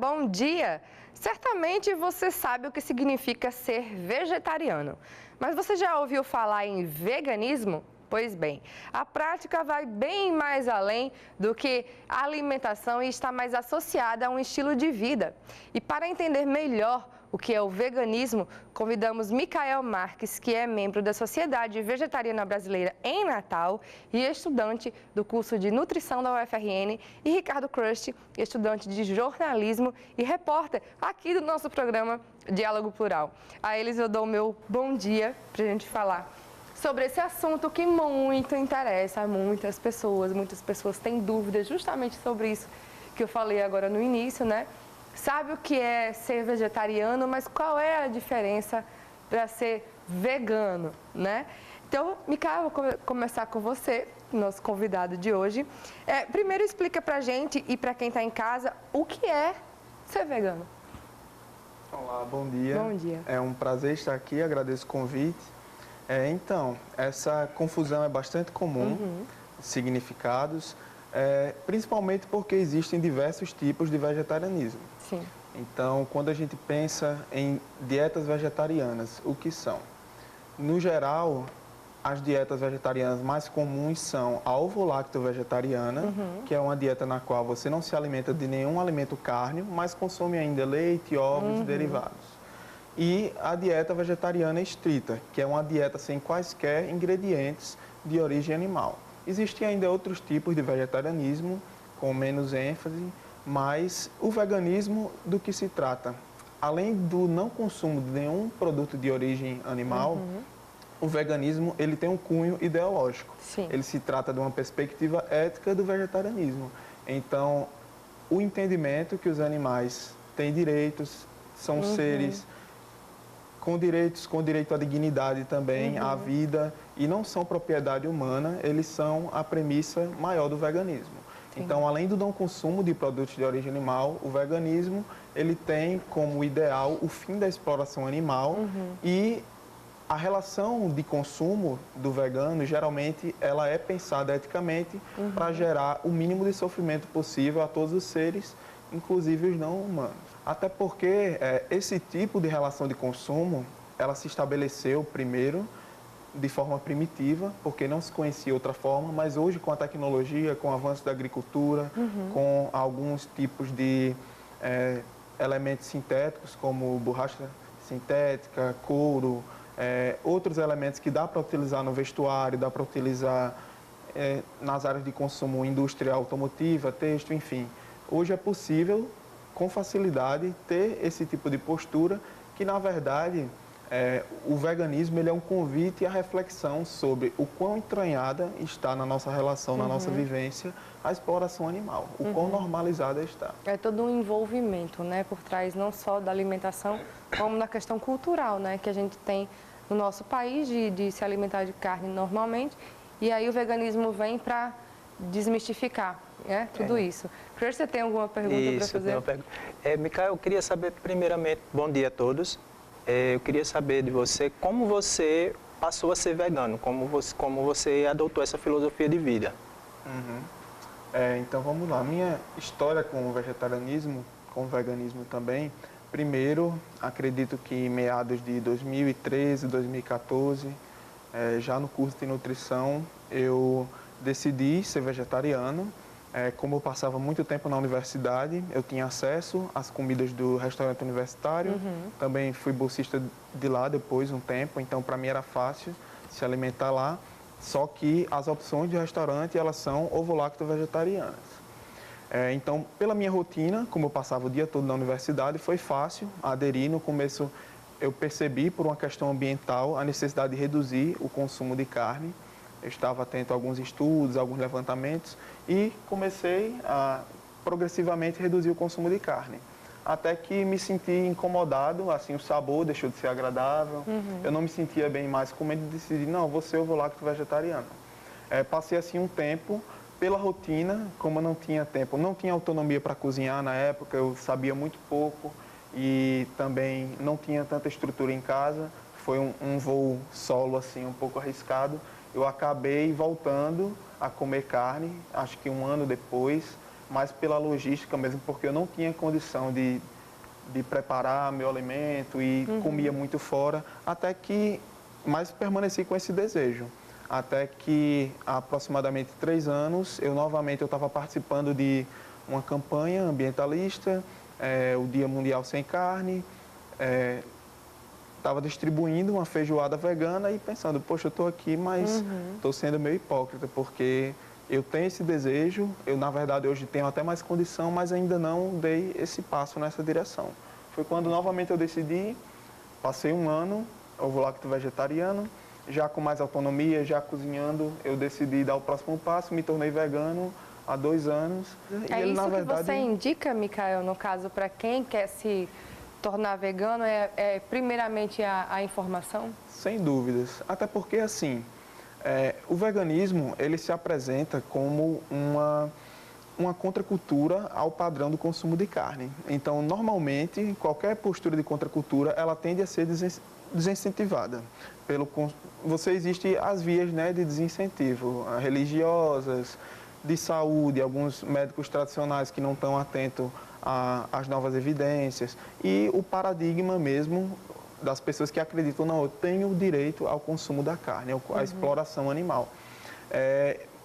bom dia! Certamente você sabe o que significa ser vegetariano, mas você já ouviu falar em veganismo? Pois bem, a prática vai bem mais além do que a alimentação e está mais associada a um estilo de vida. E para entender melhor o que é o veganismo, convidamos Micael Marques, que é membro da Sociedade Vegetariana Brasileira em Natal e estudante do curso de nutrição da UFRN, e Ricardo Crust, estudante de jornalismo e repórter aqui do nosso programa Diálogo Plural. A eles eu dou o meu bom dia para a gente falar sobre esse assunto que muito interessa a muitas pessoas têm dúvidas justamente sobre isso que eu falei agora no início, né? Sabe o que é ser vegetariano, mas qual é a diferença para ser vegano, né? Então, Micael, vou começar com você, nosso convidado de hoje. Primeiro explica pra gente e para quem está em casa o que é ser vegano. Olá, bom dia. Bom dia. É um prazer estar aqui, agradeço o convite. Então, essa confusão é bastante comum, significados, principalmente porque existem diversos tipos de vegetarianismo. Sim. Então, quando a gente pensa em dietas vegetarianas, o que são? No geral, as dietas vegetarianas mais comuns são a ovo-lacto-vegetariana, que é uma dieta na qual você não se alimenta de nenhum alimento cárneo, mas consome ainda leite, ovos e derivados. E a dieta vegetariana estrita, que é uma dieta sem quaisquer ingredientes de origem animal. Existem ainda outros tipos de vegetarianismo, com menos ênfase, mas o veganismo do que se trata? Além do não consumo de nenhum produto de origem animal, o veganismo ele tem um cunho ideológico. Sim. Ele se trata de uma perspectiva ética do vegetarianismo. Então, o entendimento que os animais têm direitos, são seres com direito à dignidade também, à vida, e não são propriedade humana, eles são a premissa maior do veganismo. Sim. Então, além do não consumo de produtos de origem animal, o veganismo ele tem como ideal o fim da exploração animal e a relação de consumo do vegano, geralmente, ela é pensada eticamente para gerar o mínimo de sofrimento possível a todos os seres, inclusive os não humanos. Até porque esse tipo de relação de consumo, ela se estabeleceu primeiro de forma primitiva, porque não se conhecia outra forma, mas hoje com a tecnologia, com o avanço da agricultura, com alguns tipos de elementos sintéticos, como borracha sintética, couro, outros elementos que dá para utilizar no vestuário, dá para utilizar nas áreas de consumo industrial, automotiva, têxtil, enfim. Hoje é possível, com facilidade, ter esse tipo de postura que, na verdade, o veganismo ele é um convite à reflexão sobre o quão entranhada está na nossa relação, na nossa vivência, a exploração animal, o quão normalizada está. É todo um envolvimento, né, por trás não só da alimentação, como na questão cultural, né, que a gente tem no nosso país de se alimentar de carne normalmente, e aí o veganismo vem para desmistificar, né, tudo isso. Cris, você tem alguma pergunta para fazer? Micael, eu queria saber primeiramente, bom dia a todos, eu queria saber de você como você passou a ser vegano, como você adotou essa filosofia de vida. Então vamos lá, minha história com o vegetarianismo, com o veganismo também, primeiro acredito que em meados de 2013, 2014, já no curso de nutrição, eu decidi ser vegetariano. Como eu passava muito tempo na universidade, eu tinha acesso às comidas do restaurante universitário. Também fui bolsista de lá depois, um tempo, então para mim era fácil se alimentar lá. Só que as opções de restaurante, elas são ovo-lacto-vegetarianas. Então, pela minha rotina, como eu passava o dia todo na universidade, foi fácil aderir. No começo, eu percebi, por uma questão ambiental, a necessidade de reduzir o consumo de carne. Eu estava atento a alguns estudos, alguns levantamentos e comecei a progressivamente reduzir o consumo de carne. Até que me senti incomodado, assim, o sabor deixou de ser agradável, eu não me sentia bem mais comendo e decidi, não, vou ser ovo-lacto-vegetariano. Passei assim um tempo, pela rotina, como eu não tinha tempo, não tinha autonomia para cozinhar na época, eu sabia muito pouco e também não tinha tanta estrutura em casa, foi um voo solo assim, um pouco arriscado. Eu acabei voltando a comer carne, acho que um ano depois, mais pela logística mesmo, porque eu não tinha condição de preparar meu alimento e comia muito fora, mas permaneci com esse desejo. Até que, há aproximadamente 3 anos, eu estava participando de uma campanha ambientalista, o Dia Mundial Sem Carne, estava distribuindo uma feijoada vegana e pensando, poxa, eu estou aqui, mas estou sendo meio hipócrita, porque eu tenho esse desejo, na verdade, hoje tenho até mais condição, mas ainda não dei esse passo nessa direção. Foi quando, novamente, eu decidi, passei 1 ano, ovo-lacto vegetariano, já com mais autonomia, já cozinhando, eu decidi dar o próximo passo, me tornei vegano há 2 anos. É isso que você indica, Micael, no caso, para quem quer se tornar vegano, primeiramente a informação? Sem dúvidas, até porque, assim, o veganismo, ele se apresenta como uma contracultura ao padrão do consumo de carne. Então, normalmente, qualquer postura de contracultura, ela tende a ser desincentivada. Existem as vias, né, de desincentivo, religiosas, de saúde, alguns médicos tradicionais que não estão atentos às novas evidências, e o paradigma mesmo das pessoas que acreditam, não, eu tenho o direito ao consumo da carne, à exploração animal.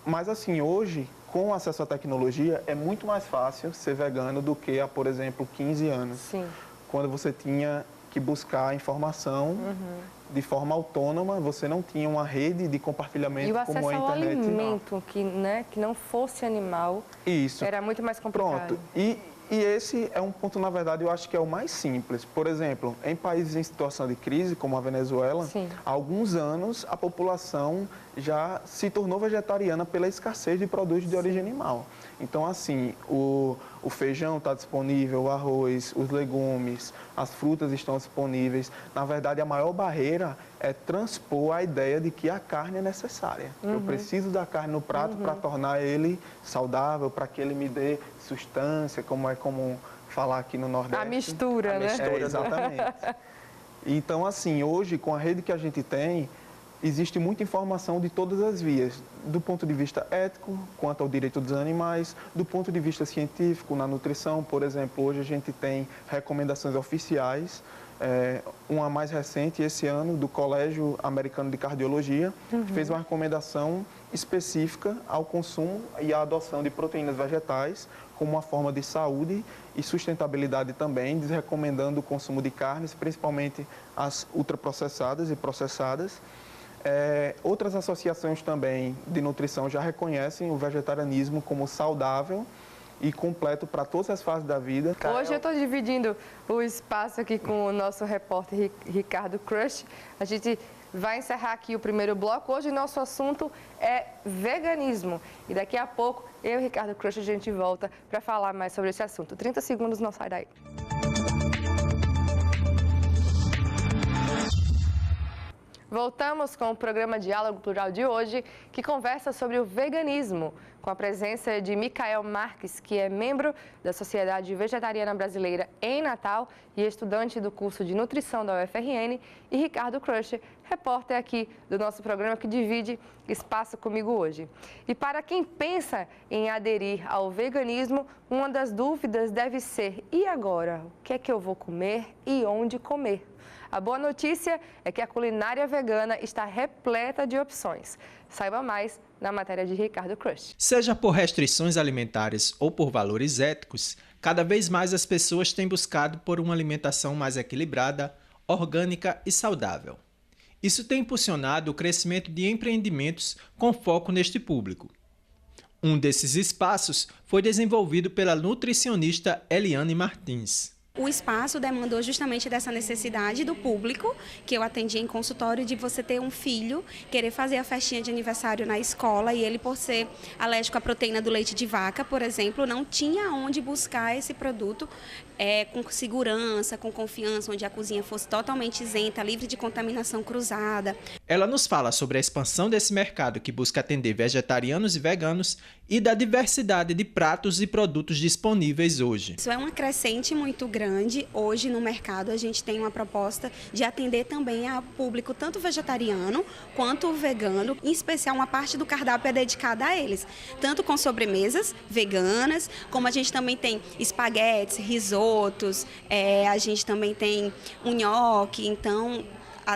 Mas assim, hoje, com acesso à tecnologia, é muito mais fácil ser vegano do que há, por exemplo, 15 anos. Sim. Quando você tinha que buscar informação de forma autônoma, você não tinha uma rede de compartilhamento como a internet. E o acesso ao alimento, que não fosse animal, era muito mais complicado. Pronto. E esse é um ponto, na verdade, eu acho que é o mais simples. Por exemplo, em países em situação de crise, como a Venezuela, há alguns anos a população já se tornou vegetariana pela escassez de produtos de origem animal. Então, assim, o feijão está disponível, o arroz, os legumes, as frutas estão disponíveis. Na verdade, a maior barreira é transpor a ideia de que a carne é necessária. Eu preciso da carne no prato para tornar ele saudável, para que ele me dê sustância, como é comum falar aqui no Nordeste. A mistura, né? Exatamente. Então, assim, hoje, com a rede que a gente tem, existe muita informação de todas as vias, do ponto de vista ético, quanto ao direito dos animais, do ponto de vista científico, na nutrição, por exemplo, hoje a gente tem recomendações oficiais, uma mais recente, esse ano, do Colégio Americano de Cardiologia, que fez uma recomendação específica ao consumo e à adoção de proteínas vegetais como uma forma de saúde e sustentabilidade também, desrecomendando o consumo de carnes, principalmente as ultraprocessadas e processadas. Outras associações também de nutrição já reconhecem o vegetarianismo como saudável e completo para todas as fases da vida. Hoje eu estou dividindo o espaço aqui com o nosso repórter Ricardo Crush. A gente vai encerrar aqui o primeiro bloco. Hoje o nosso assunto é veganismo. E daqui a pouco, eu e Ricardo Crush, a gente volta para falar mais sobre esse assunto. 30 segundos, não sai daí. Voltamos com o programa Diálogo Plural de hoje, que conversa sobre o veganismo, com a presença de Micael Marques, que é membro da Sociedade Vegetariana Brasileira em Natal e estudante do curso de nutrição da UFRN, e Ricardo Crush, repórter aqui do nosso programa, que divide espaço comigo hoje. E para quem pensa em aderir ao veganismo, uma das dúvidas deve ser: e agora? O que é que eu vou comer e onde comer? A boa notícia é que a culinária vegana está repleta de opções. Saiba mais na matéria de Ricardo Crush. Seja por restrições alimentares ou por valores éticos, cada vez mais as pessoas têm buscado por uma alimentação mais equilibrada, orgânica e saudável. Isso tem impulsionado o crescimento de empreendimentos com foco neste público. Um desses espaços foi desenvolvido pela nutricionista Eliane Martins. O espaço demandou justamente dessa necessidade do público, que eu atendi em consultório, de você ter um filho, querer fazer a festinha de aniversário na escola, e ele, por ser alérgico à proteína do leite de vaca, por exemplo, não tinha onde buscar esse produto com segurança, com confiança, onde a cozinha fosse totalmente isenta, livre de contaminação cruzada. Ela nos fala sobre a expansão desse mercado que busca atender vegetarianos e veganos e da diversidade de pratos e produtos disponíveis hoje. Isso é uma crescente muito grande. Hoje no mercado a gente tem uma proposta de atender também a público tanto vegetariano quanto vegano, em especial uma parte do cardápio é dedicada a eles, tanto com sobremesas veganas, como a gente também tem espaguetes, risotos, a gente também tem um nhoque, então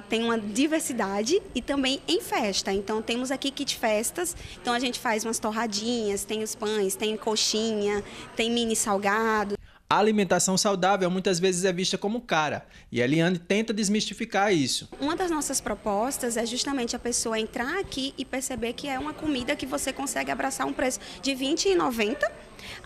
tem uma diversidade e também em festa. Então temos aqui kit festas, então a gente faz umas torradinhas, tem os pães, tem coxinha, tem mini salgado. A alimentação saudável muitas vezes é vista como cara, e a Eliane tenta desmistificar isso. Uma das nossas propostas é justamente a pessoa entrar aqui e perceber que é uma comida que você consegue abraçar um preço de R$ 20,90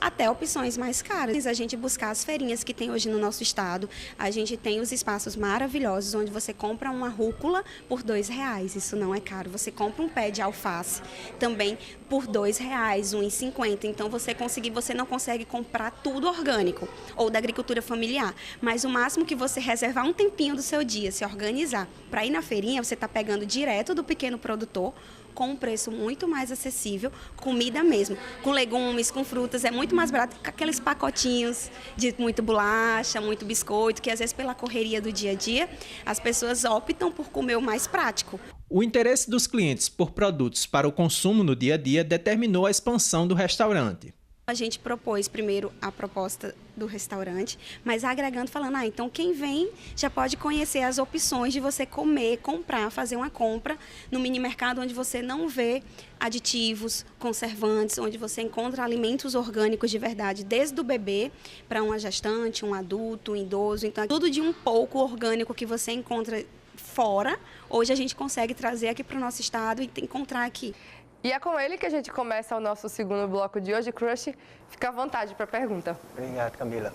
até opções mais caras. A gente buscar as feirinhas que tem hoje no nosso estado, a gente tem os espaços maravilhosos onde você compra uma rúcula por R$ 2,00, isso não é caro. Você compra um pé de alface também por R$ 2,00, R$ 1,50. Então você não consegue comprar tudo orgânico ou da agricultura familiar, mas o máximo que você reservar um tempinho do seu dia, se organizar para ir na feirinha, você está pegando direto do pequeno produtor, com um preço muito mais acessível, comida mesmo, com legumes, com frutas, é muito mais barato que aqueles pacotinhos de muito bolacha, muito biscoito, que às vezes pela correria do dia a dia, as pessoas optam por comer o mais prático. O interesse dos clientes por produtos para o consumo no dia a dia determinou a expansão do restaurante. A gente propôs primeiro a proposta do restaurante, mas agregando, falando, então quem vem já pode conhecer as opções de você comer, comprar, fazer uma compra no mini mercado onde você não vê aditivos, conservantes, onde você encontra alimentos orgânicos de verdade, desde o bebê para uma gestante, um adulto, um idoso, então tudo de um pouco orgânico que você encontra fora, hoje a gente consegue trazer aqui para o nosso estado e encontrar aqui. E é com ele que a gente começa o nosso segundo bloco de hoje. Crush, fica à vontade para a pergunta. Obrigado, Camila.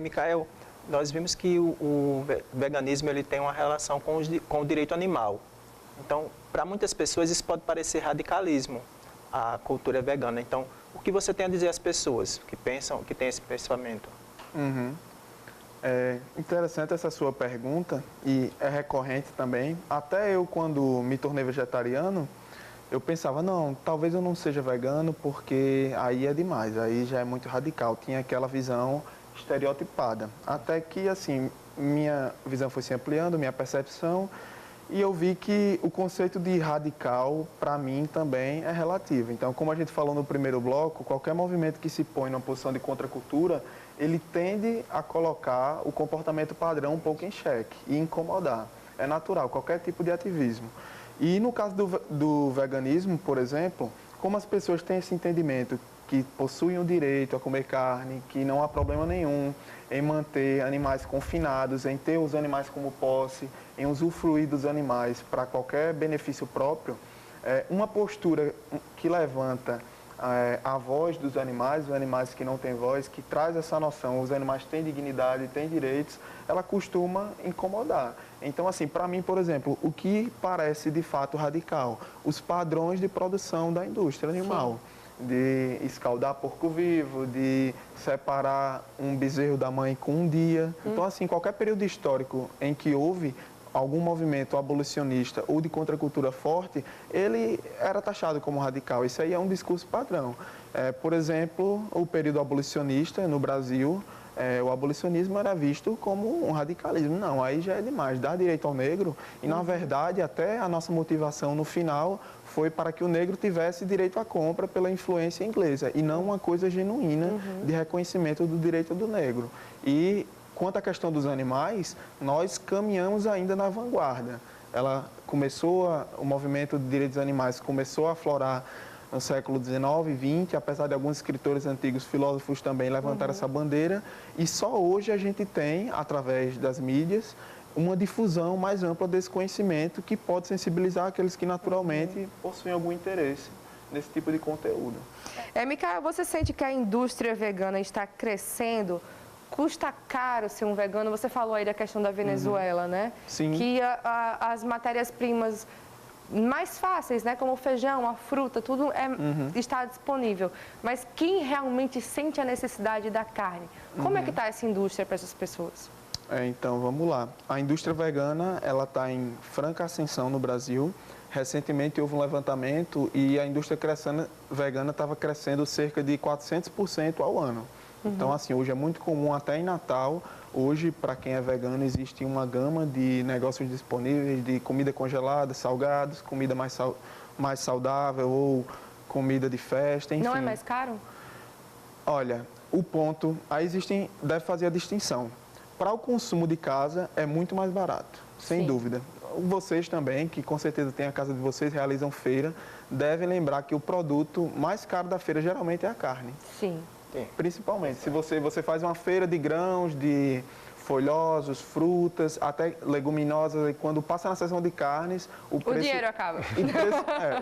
Micael, nós vimos que o veganismo ele tem uma relação com o direito animal. Então, para muitas pessoas isso pode parecer radicalismo, a cultura vegana. Então, o que você tem a dizer às pessoas que pensam, que têm esse pensamento? É interessante essa sua pergunta e é recorrente também. Até eu, quando me tornei vegetariano, eu pensava, não, talvez eu não seja vegano porque aí é demais, aí já é muito radical. Tinha aquela visão estereotipada. Até que, assim, minha visão foi se ampliando, minha percepção, e eu vi que o conceito de radical, para mim, também é relativo. Então, como a gente falou no primeiro bloco, qualquer movimento que se põe numa posição de contracultura, ele tende a colocar o comportamento padrão um pouco em xeque e incomodar. É natural, qualquer tipo de ativismo. E no caso do veganismo, por exemplo, como as pessoas têm esse entendimento que possuem o direito a comer carne, que não há problema nenhum em manter animais confinados, em ter os animais como posse, em usufruir dos animais para qualquer benefício próprio, uma postura que levanta a voz dos animais, os animais que não têm voz, que traz essa noção, os animais têm dignidade, têm direitos, ela costuma incomodar. Então, assim, para mim, por exemplo, o que parece de fato radical? Os padrões de produção da indústria animal. Sim. De escaldar porco vivo, de separar um bezerro da mãe com um dia. Então, assim, qualquer período histórico em que houve algum movimento abolicionista ou de contracultura forte, ele era taxado como radical. Isso aí é um discurso padrão. Por exemplo, o período abolicionista no Brasil, o abolicionismo era visto como um radicalismo. Não, aí já é demais, dá direito ao negro. E, na verdade, até a nossa motivação no final foi para que o negro tivesse direito à compra pela influência inglesa e não uma coisa genuína de reconhecimento do direito do negro. E, quanto à questão dos animais, nós caminhamos ainda na vanguarda. O movimento de direitos dos animais começou a aflorar no século XIX e XX, apesar de alguns escritores antigos, filósofos também levantaram essa bandeira, e só hoje a gente tem, através das mídias, uma difusão mais ampla desse conhecimento que pode sensibilizar aqueles que naturalmente possuem algum interesse nesse tipo de conteúdo. Micael, você sente que a indústria vegana está crescendo? Custa caro ser um vegano? Você falou aí da questão da Venezuela, né? Sim. Que as matérias-primas mais fáceis, né, como o feijão, a fruta, tudo está disponível. Mas quem realmente sente a necessidade da carne? Como é que está essa indústria para essas pessoas? Então, vamos lá. A indústria vegana, ela está em franca ascensão no Brasil. Recentemente houve um levantamento e a indústria vegana estava crescendo cerca de 400% ao ano. Então, assim, hoje é muito comum, até em Natal, hoje, para quem é vegano, existe uma gama de negócios disponíveis, de comida congelada, salgados, comida mais saudável ou comida de festa, enfim. Não é mais caro? Olha, o ponto, deve fazer a distinção. Para o consumo de casa, é muito mais barato, sem dúvida. Vocês também, que com certeza têm a casa de vocês, realizam feira, devem lembrar que o produto mais caro da feira geralmente é a carne. Sim. Principalmente, se você faz uma feira de grãos, de folhosos, frutas, até leguminosas, e quando passa na seção de carnes, o dinheiro acaba.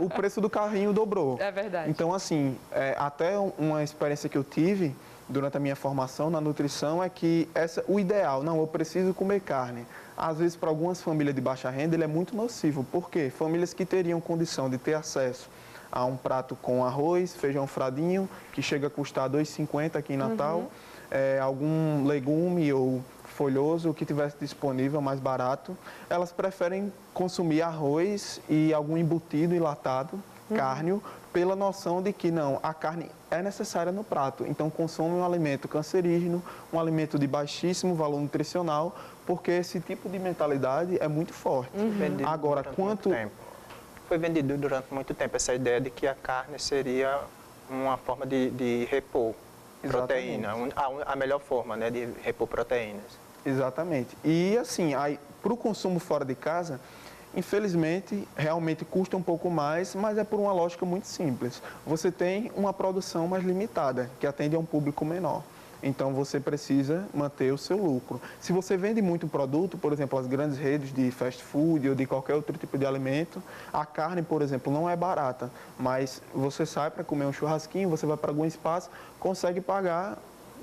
O preço do carrinho dobrou. É verdade. Então, assim, até uma experiência que eu tive durante a minha formação na nutrição é que o ideal, não, eu preciso comer carne. Às vezes, para algumas famílias de baixa renda, ele é muito nocivo. Por quê? Famílias que teriam condição de ter acesso a um prato com arroz, feijão fradinho, que chega a custar R$ 2,50 aqui em Natal, algum legume ou folhoso que tivesse disponível, mais barato, elas preferem consumir arroz e algum embutido enlatado, carne, pela noção de que não, a carne é necessária no prato. Então, consome um alimento cancerígeno, um alimento de baixíssimo valor nutricional, porque esse tipo de mentalidade é muito forte. Agora, Foi vendido durante muito tempo essa ideia de que a carne seria uma forma de repor proteína, a melhor forma, né, de repor proteínas. Exatamente. E assim, para o consumo fora de casa, infelizmente, realmente custa um pouco mais, mas é por uma lógica muito simples. Você tem uma produção mais limitada, que atende a um público menor. Então, você precisa manter o seu lucro. Se você vende muito produto, por exemplo, as grandes redes de fast food ou de qualquer outro tipo de alimento, a carne, por exemplo, não é barata, mas você sai para comer um churrasquinho, você vai para algum espaço, consegue pagar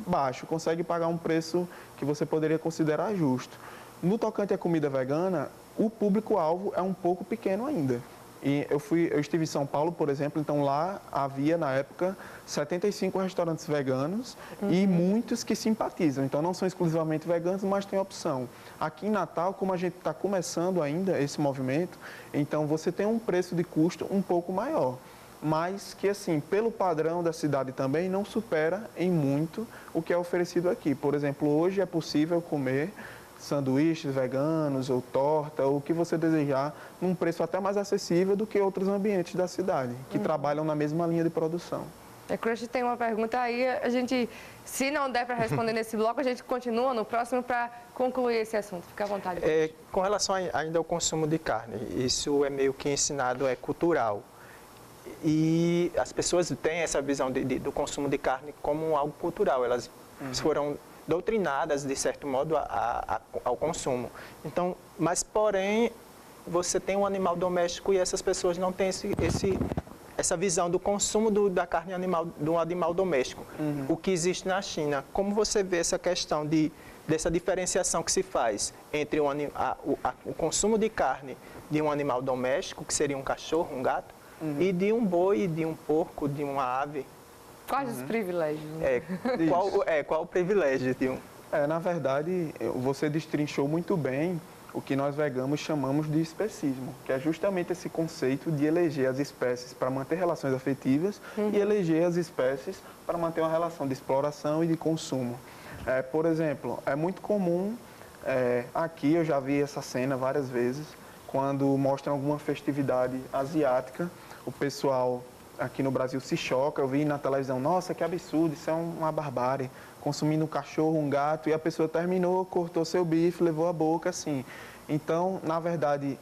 baixo, consegue pagar um preço que você poderia considerar justo. No tocante à comida vegana, o público-alvo é um pouco pequeno ainda. E eu estive em São Paulo, por exemplo, então lá havia, na época, 75 restaurantes veganos e muitos que simpatizam. Então, não são exclusivamente veganos, mas tem opção. Aqui em Natal, como a gente está começando ainda esse movimento, então você tem um preço de custo um pouco maior. Mas que, assim, pelo padrão da cidade também, não supera em muito o que é oferecido aqui. Por exemplo, hoje é possível comer sanduíches veganos ou torta, ou o que você desejar, num preço até mais acessível do que outros ambientes da cidade, que trabalham na mesma linha de produção. Crush tem uma pergunta aí, a gente, se não der para responder nesse bloco, a gente continua no próximo para concluir esse assunto. Fica à vontade. Com relação ainda ao consumo de carne, isso é meio que ensinado, é cultural. E as pessoas têm essa visão do consumo de carne como algo cultural, elas foram doutrinadas, de certo modo, ao consumo. Então, mas, porém, você tem um animal doméstico e essas pessoas não têm essa visão do consumo da carne animal, do animal doméstico. O que existe na China. Como você vê essa questão dessa diferenciação que se faz entre o consumo de carne de um animal doméstico, que seria um cachorro, um gato, e de um boi, de um porco, de uma ave? Quais os privilégios? Qual o privilégio de um? Na verdade, você destrinchou muito bem o que nós veganos chamamos de especismo, que é justamente esse conceito de eleger as espécies para manter relações afetivas e eleger as espécies para manter uma relação de exploração e de consumo. Por exemplo, é muito comum, aqui eu já vi essa cena várias vezes, quando mostram alguma festividade asiática, o pessoal aqui no Brasil se choca, eu vi na televisão, nossa, que absurdo, isso é uma barbárie, consumindo um cachorro, um gato, e a pessoa terminou, cortou seu bife, levou a boca, assim. Então, na verdade,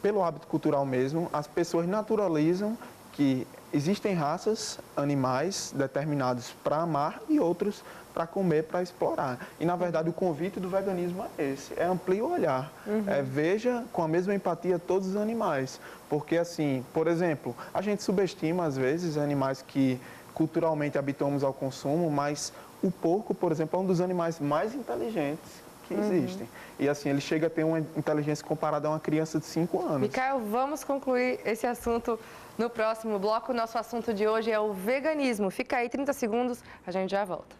pelo hábito cultural mesmo, as pessoas naturalizam que existem raças, animais determinados para amar e outros para comer, para explorar. E, na verdade, o convite do veganismo é esse, amplie o olhar. Veja com a mesma empatia todos os animais. Porque, assim, por exemplo, a gente subestima, às vezes, animais que culturalmente habituamos ao consumo, mas o porco, por exemplo, é um dos animais mais inteligentes que existem. E, assim, ele chega a ter uma inteligência comparada a uma criança de 5 anos. Micael, vamos concluir esse assunto no próximo bloco. O nosso assunto de hoje é o veganismo. Fica aí 30 segundos, a gente já volta.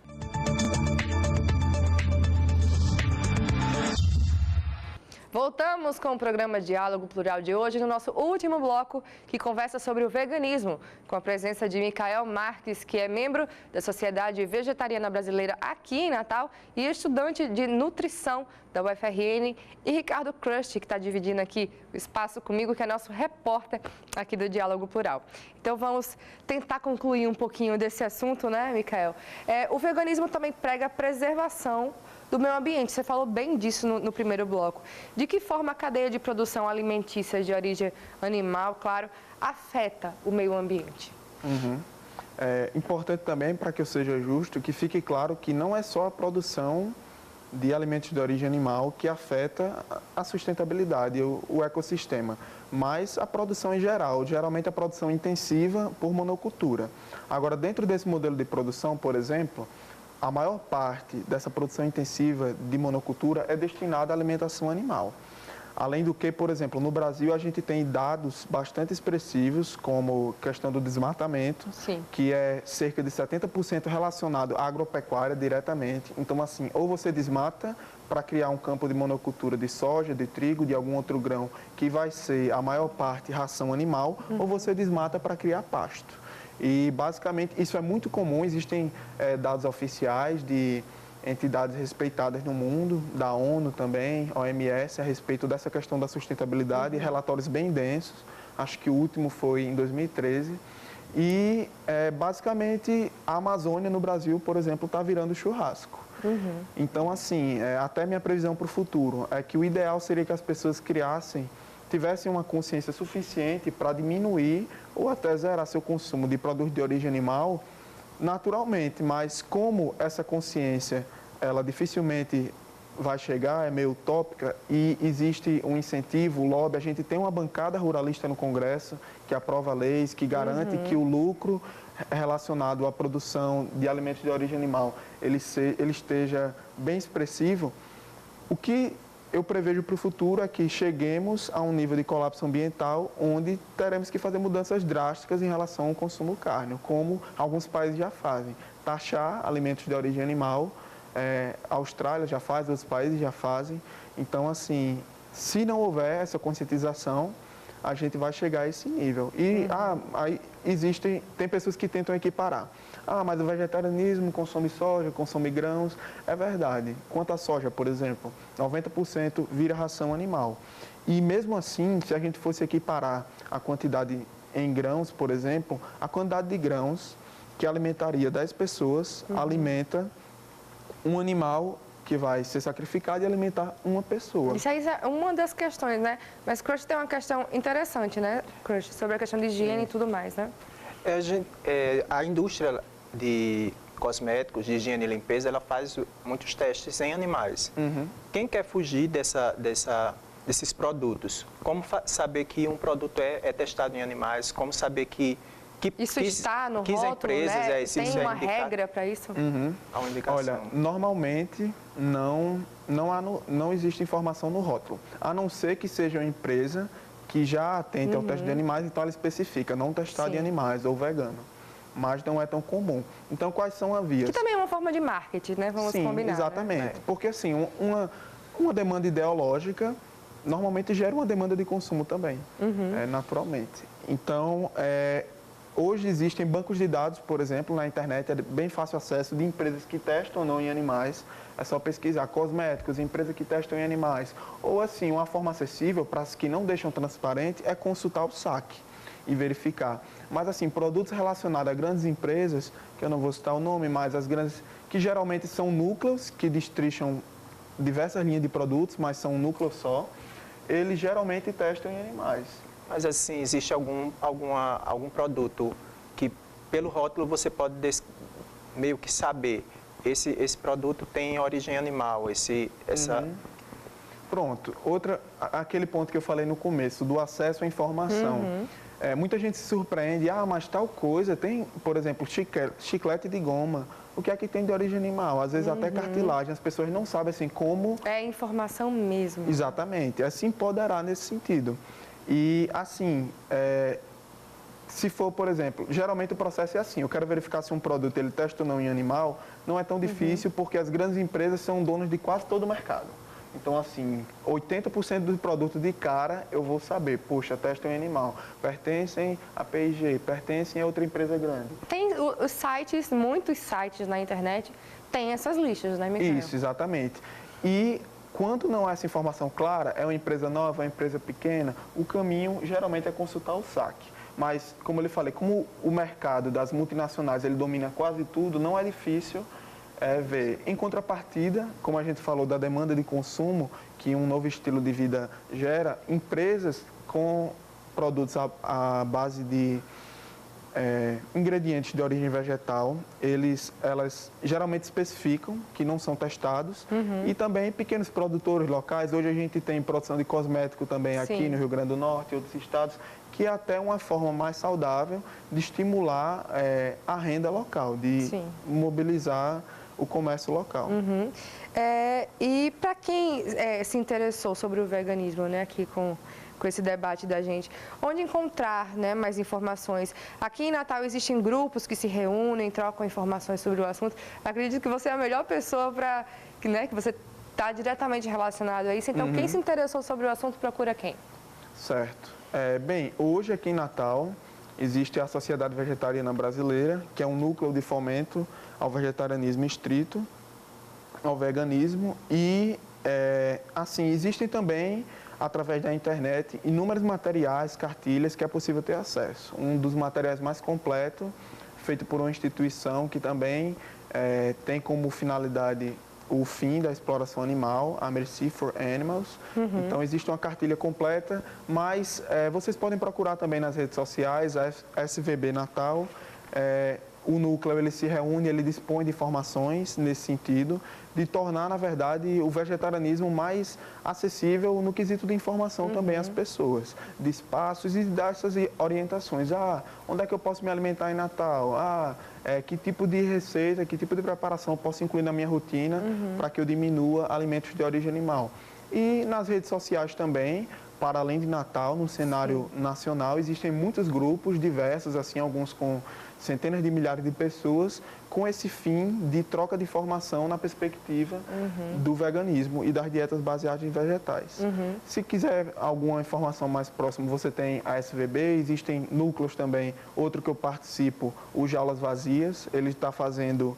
Voltamos com o programa Diálogo Plural de hoje, no nosso último bloco, que conversa sobre o veganismo, com a presença de Micael Marques, que é membro da Sociedade Vegetariana Brasileira aqui em Natal e estudante de nutrição da UFRN, e Ricardo Crush, que está dividindo aqui o espaço comigo, que é nosso repórter aqui do Diálogo Plural. Então vamos tentar concluir um pouquinho desse assunto, né, Micael? O veganismo também prega a preservação do meio ambiente. Você falou bem disso no primeiro bloco. De que forma a cadeia de produção alimentícia de origem animal, claro, afeta o meio ambiente? É importante também, para que eu seja justo, que fique claro que não é só a produção de alimentos de origem animal que afeta a sustentabilidade, o ecossistema, mas a produção em geral, geralmente a produção intensiva por monocultura. Agora, dentro desse modelo de produção, por exemplo, a maior parte dessa produção intensiva de monocultura é destinada à alimentação animal. Além do que, por exemplo, no Brasil a gente tem dados bastante expressivos, como questão do desmatamento, Sim. que é cerca de 70% relacionado à agropecuária diretamente. Então, assim, ou você desmata para criar um campo de monocultura de soja, de trigo, de algum outro grão, que vai ser a maior parte ração animal, ou você desmata para criar pasto. E, basicamente, isso é muito comum, existem dados oficiais de entidades respeitadas no mundo, da ONU também, OMS, a respeito dessa questão da sustentabilidade, relatórios bem densos, acho que o último foi em 2013. E, basicamente, a Amazônia no Brasil, por exemplo, está virando churrasco. Então, assim, até minha previsão para o futuro é que o ideal seria que as pessoas tivessem uma consciência suficiente para diminuir ou até zerar seu consumo de produtos de origem animal naturalmente, mas como essa consciência ela dificilmente vai chegar, é meio utópica, e existe um incentivo, o lobby, a gente tem uma bancada ruralista no Congresso que aprova leis, que garante que o lucro relacionado à produção de alimentos de origem animal ele esteja bem expressivo. O que eu prevejo para o futuro é que cheguemos a um nível de colapso ambiental onde teremos que fazer mudanças drásticas em relação ao consumo carne, como alguns países já fazem. Taxar alimentos de origem animal, a Austrália já faz, outros países já fazem. Então, assim, se não houver essa conscientização, a gente vai chegar a esse nível. E aí tem pessoas que tentam equiparar. Mas o vegetarianismo consome soja, consome grãos. É verdade. Quanto à soja, por exemplo, 90% vira ração animal. E mesmo assim, se a gente fosse equiparar a quantidade em grãos, por exemplo, a quantidade de grãos que alimentaria 10 pessoas, alimenta um animal que vai ser sacrificado e alimentar uma pessoa. Isso aí é uma das questões, né? Mas Crush tem uma questão interessante, né, Crush? Sobre a questão de higiene e tudo mais, né? A indústria de cosméticos, de higiene e limpeza, ela faz muitos testes em animais. Quem quer fugir desses produtos? Como saber que um produto é testado em animais? Como saber que isso está no rótulo, empresas, né? Tem uma regra para isso? Há uma indicação. Olha, normalmente não existe informação no rótulo, a não ser que seja uma empresa que já atente ao teste de animais, então ela especifica não testado em animais ou vegano. Mas não é tão comum. Então, quais são as vias? Que também é uma forma de marketing, né? Vamos combinar. Exatamente. Né? Porque, assim, uma demanda ideológica normalmente gera uma demanda de consumo também, naturalmente. Então, hoje existem bancos de dados, por exemplo, na internet, é bem fácil acesso de empresas que testam ou não em animais. É só pesquisar cosméticos, empresas que testam em animais. Ou, assim, uma forma acessível para as que não deixam transparente é consultar o SAC e verificar. Mas, assim, produtos relacionados a grandes empresas, que eu não vou citar o nome, mas as grandes, que geralmente são núcleos que destrincham diversas linhas de produtos, mas são um núcleo só, eles geralmente testam em animais. Mas, assim, existe algum produto que, pelo rótulo, você pode meio que saber, esse produto tem origem animal, Pronto. Aquele ponto que eu falei no começo, do acesso à informação. Muita gente se surpreende, mas tal coisa, tem, por exemplo, chiclete de goma, o que é que tem de origem animal? Às vezes até cartilagem, as pessoas não sabem assim como... É informação mesmo. Exatamente, é se empoderar nesse sentido. E assim, se for, por exemplo, geralmente o processo é assim, eu quero verificar se um produto ele testa ou não em animal, não é tão difícil porque as grandes empresas são donas de quase todo o mercado. Então, assim, 80% dos produtos de cara eu vou saber, poxa, testam em animal, pertencem a P&G, pertencem a outra empresa grande. Tem os sites, muitos sites na internet, tem essas listas, né, Micael? Isso, exatamente. E quando não há essa informação clara, é uma empresa nova, é uma empresa pequena, o caminho geralmente é consultar o SAC. Mas, como eu lhe falei, como o mercado das multinacionais ele domina quase tudo, não é difícil ver. Em contrapartida, como a gente falou da demanda de consumo, que um novo estilo de vida gera, empresas com produtos à base de ingredientes de origem vegetal, elas geralmente especificam que não são testados, e também pequenos produtores locais. Hoje a gente tem produção de cosmético também aqui Sim. no Rio Grande do Norte e outros estados, que é até uma forma mais saudável de estimular a renda local, de Sim. mobilizar o comércio local. E para quem se interessou sobre o veganismo, né, aqui com esse debate da gente, onde encontrar, né, mais informações? Aqui em Natal existem grupos que se reúnem, trocam informações sobre o assunto. Acredito que você é a melhor pessoa para, né, que você está diretamente relacionado a isso. Então, quem se interessou sobre o assunto procura quem? Certo. Bem, hoje aqui em Natal existe a Sociedade Vegetariana Brasileira, que é um núcleo de fomento ao vegetarianismo estrito, ao veganismo e, assim, existem também, através da internet, inúmeros materiais, cartilhas que é possível ter acesso. Um dos materiais mais completos, feito por uma instituição que também tem como finalidade o fim da exploração animal, a Mercy for Animals. Então, existe uma cartilha completa, mas vocês podem procurar também nas redes sociais, a SVB Natal. O núcleo ele se reúne, ele dispõe de informações nesse sentido, de tornar, na verdade, o vegetarianismo mais acessível no quesito de informação também às pessoas, de espaços e dessas orientações. Onde é que eu posso me alimentar em Natal? Que tipo de receita, que tipo de preparação eu posso incluir na minha rotina para que eu diminua alimentos de origem animal. E nas redes sociais também, para além de Natal, no cenário nacional, existem muitos grupos diversos, assim, alguns com centenas de milhares de pessoas, com esse fim de troca de informação na perspectiva do veganismo e das dietas baseadas em vegetais. Se quiser alguma informação mais próxima, você tem a SVB, existem núcleos também, outro que eu participo, o Jaulas Vazias, ele está fazendo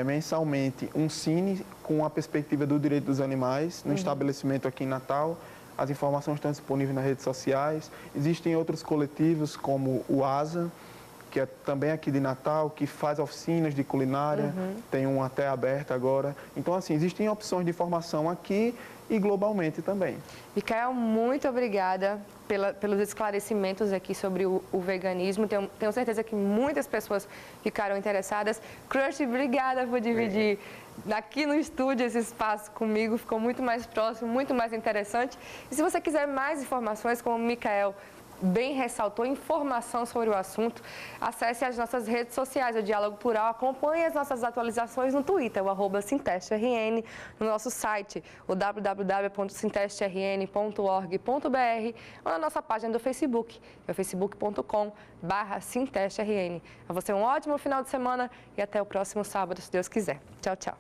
mensalmente um cine com a perspectiva do direito dos animais no estabelecimento aqui em Natal. As informações estão disponíveis nas redes sociais. Existem outros coletivos como o ASA, que é também aqui de Natal, que faz oficinas de culinária, tem um até aberto agora. Então, assim, existem opções de formação aqui e globalmente também. Micael, muito obrigada pelos esclarecimentos aqui sobre o veganismo. Tenho certeza que muitas pessoas ficaram interessadas. Crush, obrigada por dividir aqui no estúdio esse espaço comigo. Ficou muito mais próximo, muito mais interessante. E se você quiser mais informações, como o Micael bem ressaltou, informação sobre o assunto, acesse as nossas redes sociais, o Diálogo Plural, acompanhe as nossas atualizações no Twitter, o @SintesteRN, no nosso site, o www.sintesterrn.org.br, ou na nossa página do Facebook, é o facebook.com/SintesteRN. A você um ótimo final de semana e até o próximo sábado, se Deus quiser. Tchau, tchau.